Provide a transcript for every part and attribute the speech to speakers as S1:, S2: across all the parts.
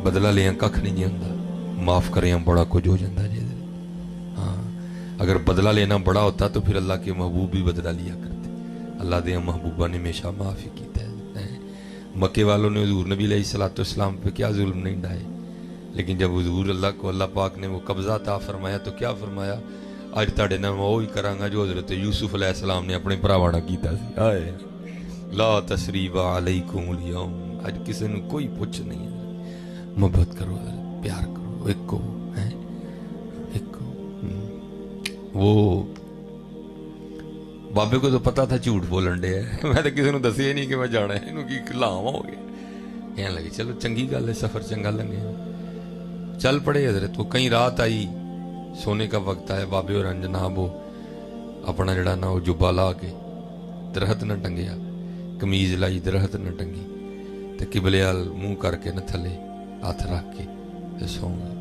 S1: بدلا لیا کھ نہیں جی ہوں, معاف کریں بڑا کچھ ہو جاتا جی. ہاں اگر بدلہ لینا بڑا ہوتا تو پھر اللہ کے محبوب بھی بدلہ لیا کرتے. اللہ دے محبوبہ نے ہمیشہ معاف ہی کیتا ہے. مکے والوں نے حضور نبی علیہ الصلوۃ والسلام پہ کیا ظلم نہیں ڈھائے, لیکن جب حضور اللہ کو اللہ پاک نے وہ قبضہ عطا فرمایا تو کیا فرمایا, اج تہاڈے نال میں وہی کراں گا جو حضرت یوسف علیہ السلام نے اپنے بھراواں نال کیتا سی. ہائے لا تثریب علیکم اليوم, اج کسی نے کوئی پوچھ نہیں ہے. محبت کرو, پیار کرو, ایک کو ہے ایک کو. وہ بابے کو تو پتا تھا جھوٹ بولن ڈے ہے, میں تو کسی نے دسیا ہی نہیں کہ میں جانا ہے, انہوں کی لاواں ہو گیا. کہنے لگے چلو چنگی گل ہے, سفر چنگا لگے. چل پڑے حضرت. وہ کہیں رات آئی, سونے کا وقت آیا, بابے اور جناب وہ اپنا جڑا نا وہ جبا لا کے درخت نہ ٹنگیا, کمیز لائی درخت نہ ٹنگی, تو قبلے وال منہ کر کے نہ تھلے ہاتھ رکھ کے سو گئے.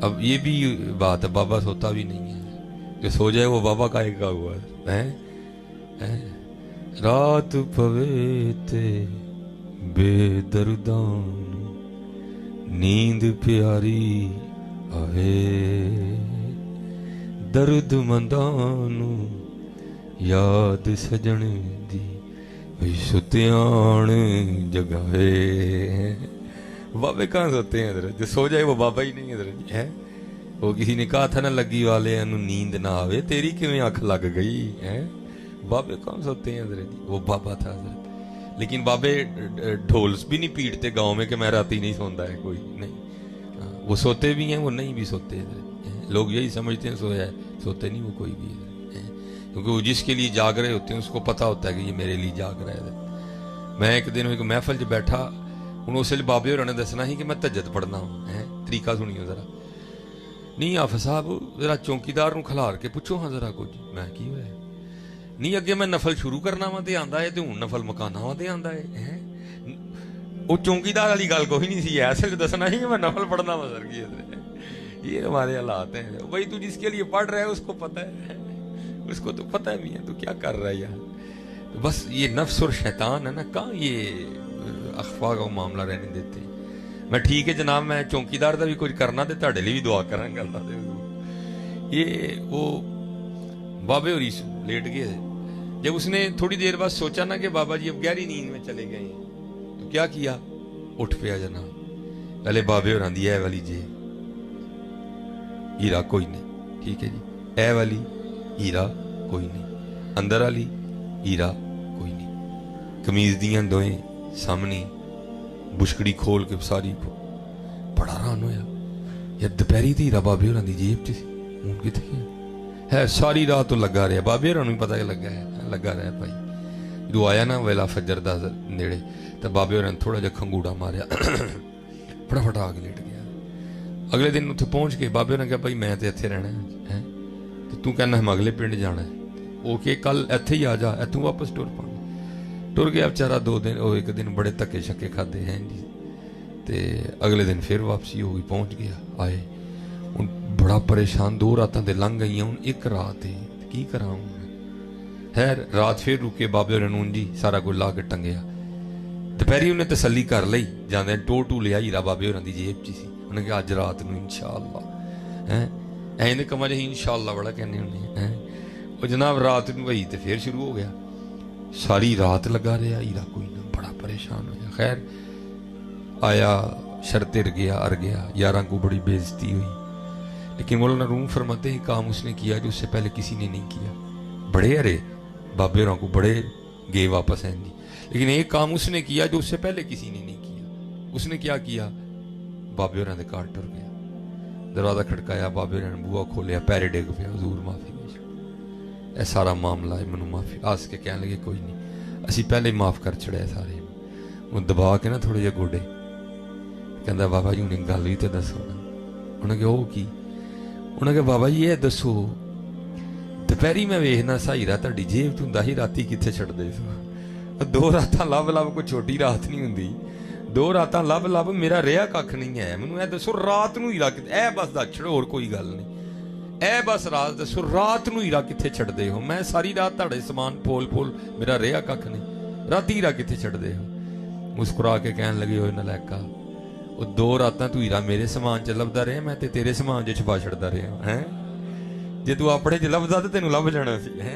S1: اب یہ بھی بات ہے, بابا سوتا بھی نہیں ہے, جو سو جائے وہ بابا کا ایک کا ہوا ہے. رات پوے تے بے دردان نیند پیاری آوے, درد مندانو یاد سجن دی ستیان جگاوے. بابے کہاں سوتے ہیں حضرت, جو سو جائے وہ بابا ہی نہیں حضرت جی ہے. وہ کسی نے کہا تھا نا لگی والے انہوں نیند نہ آوے, تیری کیویں آنکھ لگ گئی ہے. بابے کہاں سوتے ہیں حضرت جی, وہ بابا تھا حضرت. لیکن بابے ڈھولس بھی نہیں پیٹتے گاؤں میں کہ میں راتی نہیں سوندا ہے, کوئی نہیں. وہ سوتے بھی ہیں, وہ نہیں بھی سوتے حضرت. لوگ یہی سمجھتے ہیں سویا ہے, سوتے نہیں وہ کوئی بھی حضرت, کیونکہ وہ جس کے لیے جاگ رہے ہوتے ہیں اس کو پتہ ہوتا ہے کہ یہ میرے لیے جاگ رہا ہے حضرت. میں ایک دن ایک محفل جو بیٹھا, انہوں اس لیے بابے ہوراں نے دسنا ہی کہ میں تہجد پڑھنا ہوں. طریقہ سنیو ذرا. نہیں حافظ صاحب ذرا چوکیدار نو کھلار کے پوچھو ہاں ذرا کچھ. میں کی ہویا نہیں, اگے میں نفل شروع کرنا وا تے آندا ہے, تے ہن نفل مکانا وا تے آندا ہے. وہ چوکیدار والی گل کوئی نہیں سی, ایسے دسنا ہی کہ میں نفل پڑھنا وا سر کی. یہ ہمارے حالات ہیں بھائی. تو جس کے لیے پڑھ رہا ہے اس کو پتہ ہے, اس کو تو پتہ بھی ہے تو کیا کر رہا ہے یار. بس یہ نفس اور شیطان ہے نا, کہاں یہ اخفا کا معاملہ رہنے دیتے. میں ٹھیک ہے جناب, میں چوکیدار دا بھی کچھ کرنا تے تہاڈے لیے بھی دعا کراں گا اللہ دے. یہ وہ بابے ہوری لیٹ گئے. جب اس نے تھوڑی دیر بعد سوچا نا کہ بابا جی اب گہری نیند میں چلے گئے ہیں, تو کیا کیا, اٹھ پیا جناب. پہلے بابے ہوراں دی اے والی جی ہیرا کوئی نہیں, ٹھیک ہے جی, اے والی ہیرا کوئی نہیں, اندر والی ہیرا کوئی نہیں, کمیز دیاں دوئیں سامنے بشکڑی کھول کے ساری. بڑا حیران ہویا یار, دوپہری تے ہیرا بابے ہوراں دی جیب چ سی, ہن کتھے ہے. ساری رات تو لگا رہا, بابے ہوراں نوں پتہ کہ لگا ہے, لگا رہا بھائی. جو آیا نا ویلا فجر دا نیڑے, تو بابے ہوراں نے تھوڑا جہا کھنگوڑا ماریا, فٹافٹ آ کے لیٹ گیا. اگلے دن اتنے پہنچ کے بابے نے کہا بھائی میں تو اتنے رہنا ہے, تو کہنا ہم اگلے پنڈ جانا ہے. وہ کہ کل اتنے ہی آ جا, اتوں واپس ٹر پانا. ٹر گیا بچارا 2 دن, وہ ایک دن بڑے تکے شکے کھادے ہیں جی, تے اگلے دن پھر واپسی ہو گئی, پہنچ گیا. آئے ہوں بڑا پریشان, 2 راتاں تے لنگ گئی ہوں, ایک رات ہے کی کراں. خیر رات پھر رکے, بابے نے جی سارا کچھ لا کے ٹنگیا. دوپہری انہیں تسلی کر لئی, جانے ٹو لیا ہیرا بابے ہوراں دی جیب چ سی. انہیں کہا اج رات نو انشاءاللہ اینے کما جی انشاءاللہ بڑا کہنے ہونے. وہ جناب رات نو وہی تے پھر شروع ہو گیا, ساری رات لگا رہا ہیرا کوئی نہ, بڑا پریشان ہویا. خیر آیا شرط ار گیا, یاراں کو بڑی بے عزتی ہوئی. لیکن مولانا روم فرماتے ہیں کام اس نے کیا جو اس سے پہلے کسی نے نہیں کیا. بڑے ارے بابے ہوراں کو بڑے گئے واپس ہیں جی, لیکن ایک کام اس نے کیا جو اس سے پہلے کسی نے نہیں کیا. اس نے کیا کیا, بابے ہوراں دے گھر ٹر گیا, دروازہ کھڑکایا, بابے ہوراں نے بوہا کھولیا, پیرے ڈگ پیا, حضور معافی دے چھڑ, اے سارا معاملہ ہے مینوں معافی. آس کے کہنے لگے کوئی نہیں, اسی پہلے معاف کر چھڑیا سارے. وہ دبا کے نا تھوڑے جہے گوڈے, کہندا بابا جی انہیں گل بھی تے دسو نا. انہیں کہا وہ کی. انہیں کہا بابا جی یہ دسو, دوپہری میں ویکھنا سا ہیرا تہاڈی جیب تو ہوندا ہی, راتی کتھے چھڑ دے سو. 2 راتاں لب کوئی چھوٹی رات نہیں ہوندی, 2 راتاں لب میرا رہا کھ نہیں ہے. مینوں اے دسو رات نو ہیرا کتے, اے بس دس چھڑو اور کوئی گل نہیں, اے بس رات دسو رات نو ہیرا کتھے چھڑ دے ہو. میں ساری رات تہاڈے سامان پول میرا رہا کھ نہیں, راتی ہیرا کتھے چھڑ دے ہو. مسکرا کے کہن لگے ہوئے نالائکا, ਉਹ 2 ਰਾਤਾਂ ਤੂੰ ਹੀਰਾ ਮੇਰੇ ਸਮਾਨ 'ਚ ਲੱਭਦਾ ਰਿਹਾ, ਮੈਂ ਤੇ ਤੇਰੇ ਸਮਾਨ 'ਚ ਛੁਪਾ ਛੱਡਦਾ ਰਿਹਾ ਹੈ। ਜੇ ਤੂੰ ਆਪਣੇ 'ਚ ਲੱਭਦਾ ਤਾਂ ਤੈਨੂੰ ਲੱਭ ਜਾਣਾ ਸੀ ਹੈ।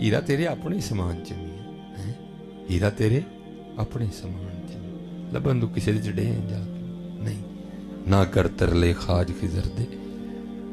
S1: ਹੀਰਾ ਤੇਰੇ ਆਪਣੇ ਸਮਾਨ 'ਚ ਨਹੀਂ ਹੈ, ਹੀਰਾ ਤੇਰੇ ਆਪਣੇ ਸਮਾਨ 'ਚ ਲੱਭਣ ਤੂੰ ਕਿਸੇ ਦੇ ਚੜੇ ਹੈ ਜਾ ਕੇ ਨਹੀਂ। ਨਾ ਕਰ ਤਰਲੇ ਖਾਜ ਖਿਜ਼ਰ ਦੇ,